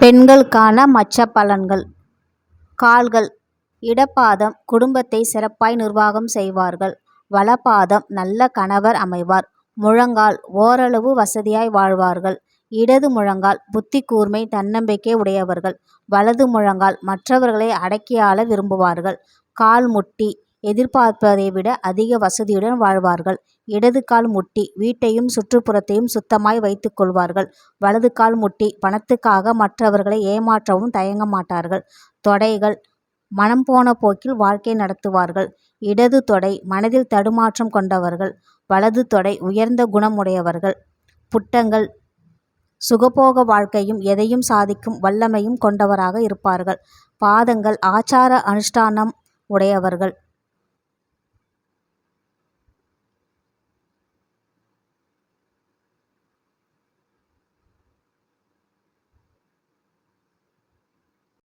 பெண்களுக்கான மற்ற பலன்கள். கால்கள். இடப்பாதம் குடும்பத்தை சிறப்பாய் நிர்வாகம் செய்வார்கள். வலப்பாதம் நல்ல கணவர் அமைவார். முழங்கால் ஓரளவு வசதியாய் வாழ்வார்கள். இடது முழங்கால் புத்தி கூர்மை தன்னம்பிக்கை உடையவர்கள். வலது முழங்கால் மற்றவர்களை அடக்கியாள விரும்புவார்கள். கால் முட்டி எதிர்பார்ப்பதை விட அதிக வசதியுடன் வாழ்வார்கள். இடது கால் முட்டி வீட்டையும் சுற்றுப்புறத்தையும் சுத்தமாய் வைத்துக் கொள்வார்கள். வலது கால் முட்டி பணத்துக்காக மற்றவர்களை ஏமாற்றவும் தயங்க மாட்டார்கள். தொடைகள் மனம் போன போக்கில் வாழ்க்கை நடத்துவார்கள். இடது தொடை மனதில் தடுமாற்றம் கொண்டவர்கள். வலது தொடை உயர்ந்த குணமுடையவர்கள். புட்டங்கள் சுகபோக வாழ்க்கையும் எதையும் சாதிக்கும் வல்லமையும் கொண்டவராக இருப்பார்கள். பாதங்கள் ஆச்சார அனுஷ்டானம் உடையவர்கள்.